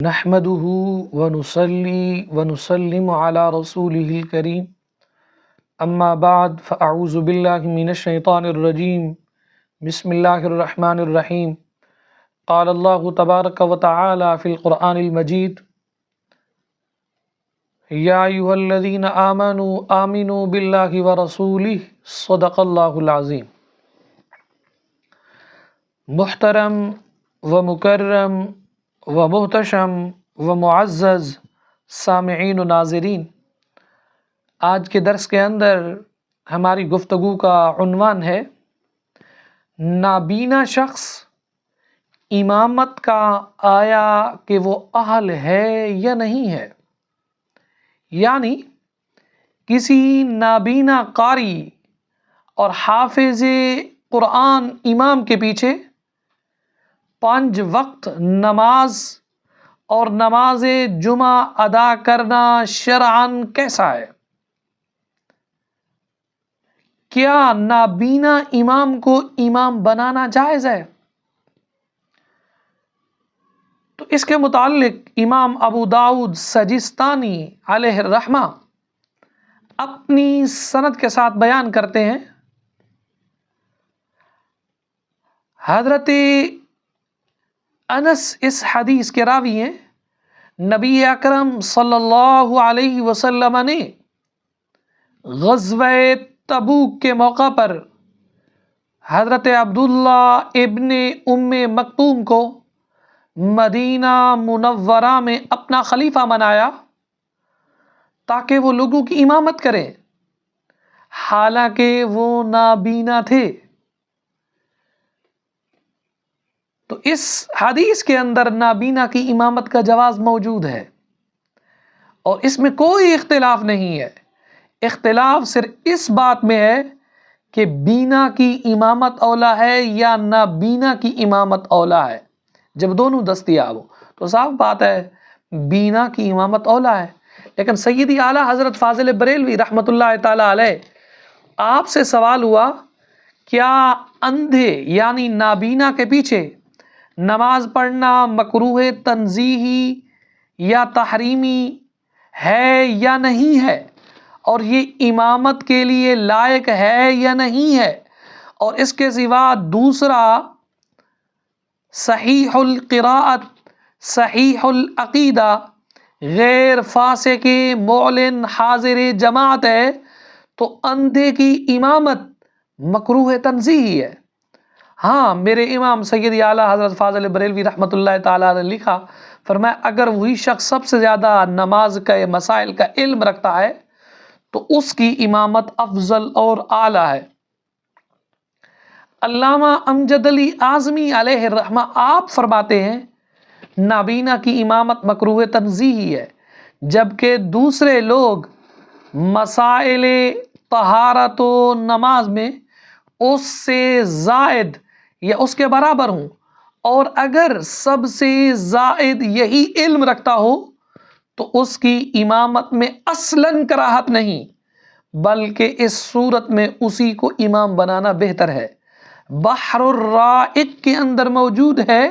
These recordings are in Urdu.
نحمده ونصلي ونسلم على رسوله الكريم اما بعد فاعوذ بالله من الشيطان الرجيم بسم الله الرحمن الرحيم قال الله تبارك وتعالى في القرآن المجيد يا أيها الذين آمنوا بالله ورسوله صدق الله العظيم۔ محترم و مکرم و محتشم و معزز سامعین و ناظرین، آج کے درس کے اندر ہماری گفتگو کا عنوان ہے نابینا شخص امامت کا آیا کہ وہ اہل ہے یا نہیں ہے، یعنی کسی نابینا قاری اور حافظ قرآن امام کے پیچھے 5 وقت نماز اور نماز جمعہ ادا کرنا شرعاً کیسا ہے؟ کیا نابینا امام کو امام بنانا جائز ہے؟ تو اس کے متعلق امام ابو داؤد سجستانی علیہ الرحمہ اپنی سند کے ساتھ بیان کرتے ہیں، حضرت انس اس حدیث کے راوی ہیں، نبی اکرم صلی اللہ علیہ وسلم نے غزوہ تبوک کے موقع پر حضرت عبداللہ ابن ام مکتوم کو مدینہ منورہ میں اپنا خلیفہ بنایا تاکہ وہ لوگوں کی امامت کریں، حالانکہ وہ نابینا تھے۔ تو اس حدیث کے اندر نابینا کی امامت کا جواز موجود ہے اور اس میں کوئی اختلاف نہیں ہے۔ اختلاف صرف اس بات میں ہے کہ بینا کی امامت اولا ہے یا نابینا کی امامت اولا ہے۔ جب دونوں دستیاب ہو تو صاف بات ہے بینا کی امامت اولا ہے، لیکن سیدی اعلیٰ حضرت فاضل بریلوی رحمۃ اللہ تعالی علیہ آپ سے سوال ہوا، کیا اندھے یعنی نابینا کے پیچھے نماز پڑھنا مکروہ تنزیہی یا تحریمی ہے یا نہیں ہے، اور یہ امامت کے لیے لائق ہے یا نہیں ہے؟ اور اس کے سوا دوسرا صحیح القراءت صحیح العقیدہ غیر فاسق معلن حاضر جماعت ہے تو اندھے کی امامت مکروہ تنزیہی ہے۔ ہاں، میرے امام سیدی اعلیٰ حضرت فاضل بریلوی رحمۃ اللہ تعالیٰ نے لکھا، فرمایا اگر وہی شخص سب سے زیادہ نماز کے مسائل کا علم رکھتا ہے تو اس کی امامت افضل اور اعلیٰ ہے۔ علامہ امجد علی اعظمی علیہ الرحمہ آپ فرماتے ہیں نابینا کی امامت مکروہ تنزیہی ہے، جبکہ دوسرے لوگ مسائل طہارت و نماز میں اس سے زائد یا اس کے برابر ہوں، اور اگر سب سے زائد یہی علم رکھتا ہو تو اس کی امامت میں اصلاً کراہت نہیں، بلکہ اس صورت میں اسی کو امام بنانا بہتر ہے۔ بحر الرائق کے اندر موجود ہے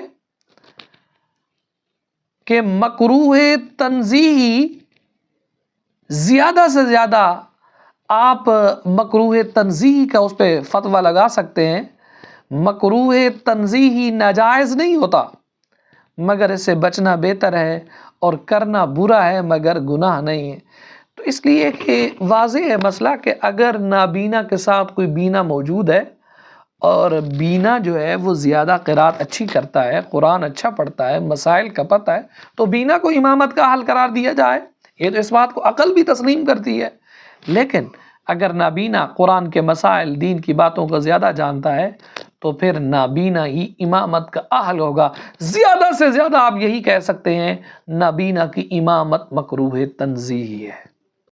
کہ مکروہ تنزیہی زیادہ سے زیادہ آپ مکروہ تنزیہی کا اس پہ فتویٰ لگا سکتے ہیں، مکروہ تنزیہی ناجائز نہیں ہوتا مگر اس سے بچنا بہتر ہے، اور کرنا برا ہے مگر گناہ نہیں ہے۔ تو اس لیے کہ واضح ہے مسئلہ کہ اگر نابینا کے ساتھ کوئی بینا موجود ہے اور بینا جو ہے وہ زیادہ قرات اچھی کرتا ہے، قرآن اچھا پڑھتا ہے، مسائل کا پتہ ہے، تو بینا کو امامت کا حل قرار دیا جائے، یہ تو اس بات کو عقل بھی تسلیم کرتی ہے۔ لیکن اگر نابینا قرآن کے مسائل دین کی باتوں کو زیادہ جانتا ہے تو پھر نابینا ہی امامت کا اہل ہوگا۔ زیادہ سے زیادہ آپ یہی کہہ سکتے ہیں نابینا کی امامت مکروہ تنزیہی ہے۔